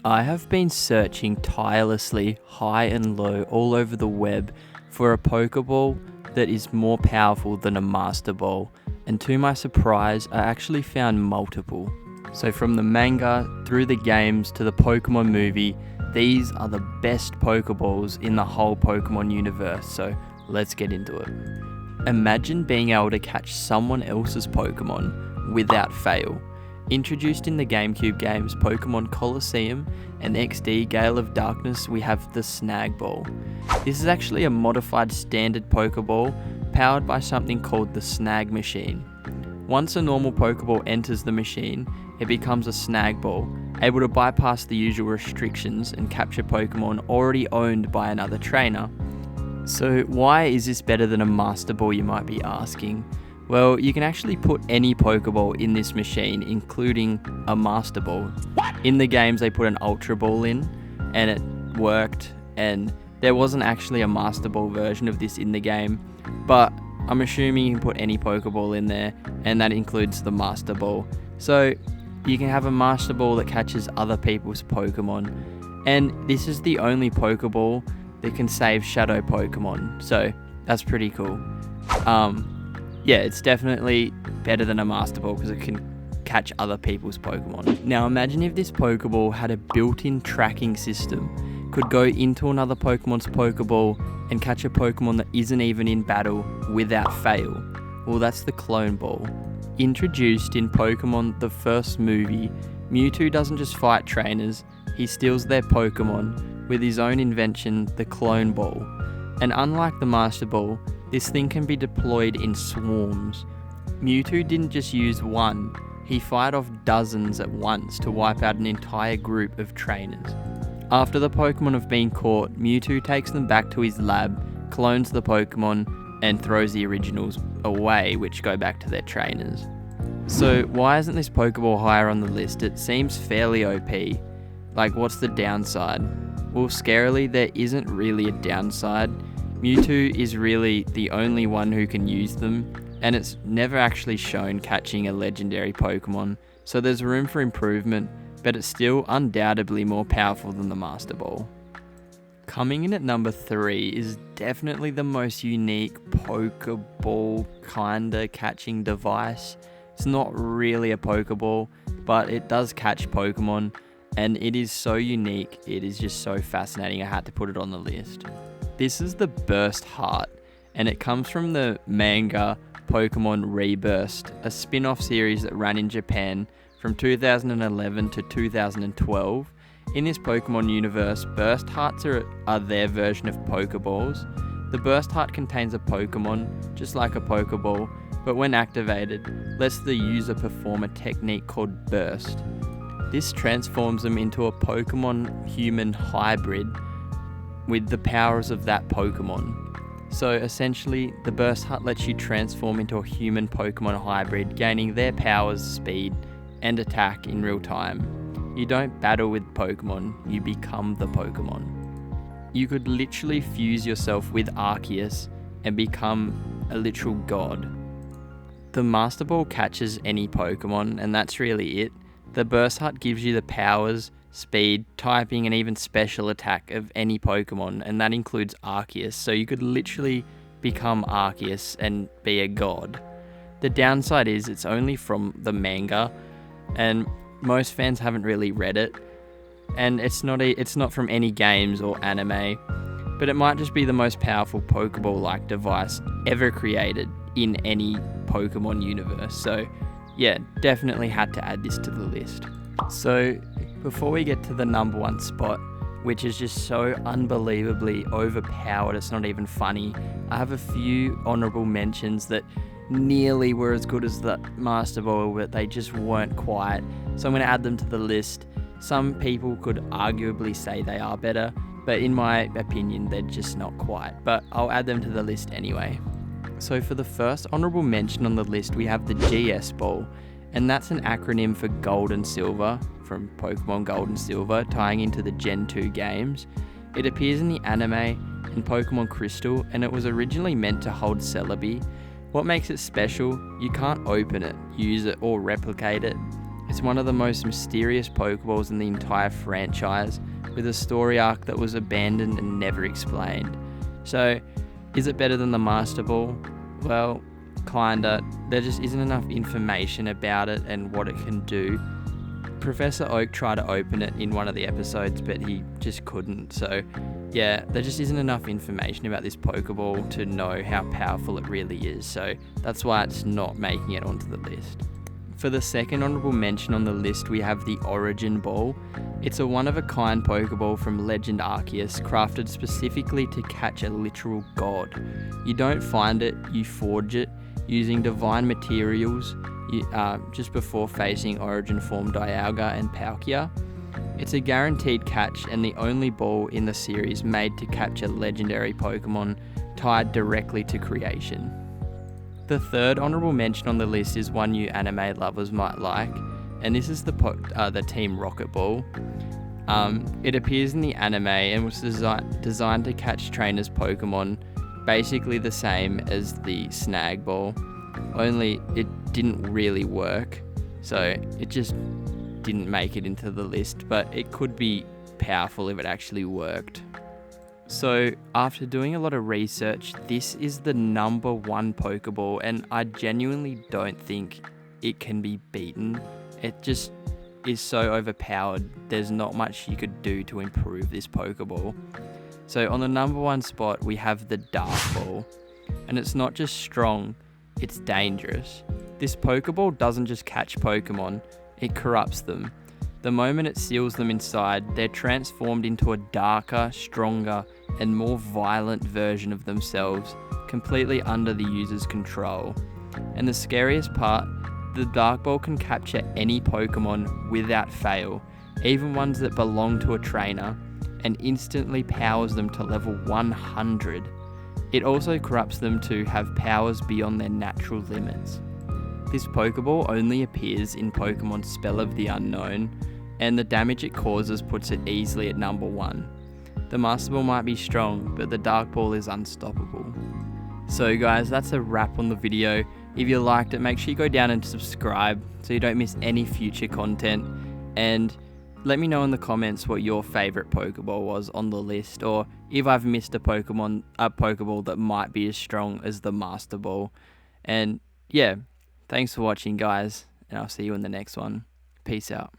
I have been searching tirelessly high and low all over the web for a Pokeball that is more powerful than a Master Ball, and to my surprise I actually found multiple. So from the manga through the games to the Pokemon movie, these are the best Pokeballs in the whole Pokemon universe, so let's get into it. Imagine being able to catch someone else's Pokemon without fail. Introduced in the GameCube games Pokemon Colosseum and XD Gale of Darkness, we have the Snag Ball. This is actually a modified standard Pokeball powered by something called the Snag Machine. Once a normal Pokeball enters the machine, it becomes a Snag Ball, able to bypass the usual restrictions and capture Pokemon already owned by another trainer. So why is this better than a Master Ball, you might be asking? Well, you can actually put any Pokeball in this machine, including a Master Ball. What? In the games, they put an Ultra Ball in, and it worked, and there wasn't actually a Master Ball version of this in the game, but I'm assuming you can put any Pokeball in there, and that includes the Master Ball. So you can have a Master Ball that catches other people's Pokemon, and this is the only Pokeball that can save Shadow Pokemon, so that's pretty cool. Yeah, it's definitely better than a Master Ball because it can catch other people's Pokemon. Now imagine if this Pokeball had a built-in tracking system, could go into another Pokemon's Pokeball and catch a Pokemon that isn't even in battle without fail. Well, that's the Clone Ball. Introduced in Pokemon the first movie, Mewtwo doesn't just fight trainers, he steals their Pokemon with his own invention, the Clone Ball. And unlike the Master Ball, this thing can be deployed in swarms. Mewtwo didn't just use one, he fired off dozens at once to wipe out an entire group of trainers. After the Pokemon have been caught, Mewtwo takes them back to his lab, clones the Pokemon, and throws the originals away, which go back to their trainers. So why isn't this Pokeball higher on the list? It seems fairly OP. Like, what's the downside? Well, scarily, there isn't really a downside. Mewtwo is really the only one who can use them, and it's never actually shown catching a legendary Pokemon, so there's room for improvement, but it's still undoubtedly more powerful than the Master Ball. Coming in at number 3 is definitely the most unique Pokeball kinda catching device. It's not really a Pokeball, but it does catch Pokemon, and it is so unique, it is just so fascinating, I had to put it on the list. This is the Burst Heart, and it comes from the manga Pokemon Rebirth, a spin-off series that ran in Japan from 2011 to 2012. In this Pokemon universe, Burst Hearts are their version of Pokeballs. The Burst Heart contains a Pokemon, just like a Pokeball, but when activated, lets the user perform a technique called Burst. This transforms them into a Pokemon-human hybrid with the powers of that Pokemon. So essentially, the Burst Heart lets you transform into a human Pokemon hybrid, gaining their powers, speed, and attack in real time. You don't battle with Pokemon, you become the Pokemon. You could literally fuse yourself with Arceus and become a literal god. The Master Ball catches any Pokemon, and that's really it. The Burst Heart gives you the powers, speed, typing, and even special attack of any Pokemon, and that includes Arceus, so you could literally become Arceus and be a god. The downside is it's only from the manga, and most fans haven't really read it, and it's not from any games or anime, but it might just be the most powerful Pokeball-like device ever created in any Pokemon universe, so yeah, definitely had to add this to the list. So before we get to the number 1 spot, which is just so unbelievably overpowered, it's not even funny, I have a few honourable mentions that nearly were as good as the Master Ball, but they just weren't quite. So I'm going to add them to the list. Some people could arguably say they are better, but in my opinion, they're just not quite. But I'll add them to the list anyway. So for the first honourable mention on the list, we have the GS Ball, and that's an acronym for Gold and Silver, from Pokemon Gold and Silver, tying into the Gen 2 games. It appears in the anime in Pokemon Crystal, and it was originally meant to hold Celebi. What makes it special? You can't open it, use it, or replicate it. It's one of the most mysterious Pokeballs in the entire franchise, with a story arc that was abandoned and never explained. So, is it better than the Master Ball? Well, kinda. There just isn't enough information about it and what it can do. Professor Oak tried to open it in one of the episodes, but he just couldn't. So, yeah, there just isn't enough information about this Pokeball to know how powerful it really is. So, that's why it's not making it onto the list. For the second honourable mention on the list, we have the Origin Ball. It's a one-of-a-kind Pokeball from Legend Arceus, crafted specifically to catch a literal god. You don't find it, you forge it, using divine materials just before facing Origin form Dialga and Palkia. It's a guaranteed catch and the only ball in the series made to catch a legendary Pokemon tied directly to creation. The third honourable mention on the list is one you anime lovers might like, and this is the Team Rocket Ball. It appears in the anime and was designed to catch trainers' Pokemon, basically the same as the Snag Ball, only it didn't really work, so it just didn't make it into the list, but it could be powerful if it actually worked. So, after doing a lot of research, this is the number one Pokeball, and I genuinely don't think it can be beaten. It just is so overpowered, there's not much you could do to improve this Pokeball. So, on the number one spot, we have the Dark Ball, and it's not just strong, it's dangerous. This Pokeball doesn't just catch Pokemon, it corrupts them. The moment it seals them inside, they're transformed into a darker, stronger, and more violent version of themselves, completely under the user's control. And the scariest part, the Dark Ball can capture any Pokemon without fail, even ones that belong to a trainer, and instantly powers them to level 100. It also corrupts them to have powers beyond their natural limits. This Pokeball only appears in Pokemon Spell of the Unknown, and the damage it causes puts it easily at number one. The Master Ball might be strong, but the Dark Ball is unstoppable. So guys, that's a wrap on the video. If you liked it, make sure you go down and subscribe so you don't miss any future content. And let me know in the comments what your favourite Pokeball was on the list, or if I've missed a Pokeball that might be as strong as the Master Ball. And yeah, thanks for watching guys, and I'll see you in the next one. Peace out.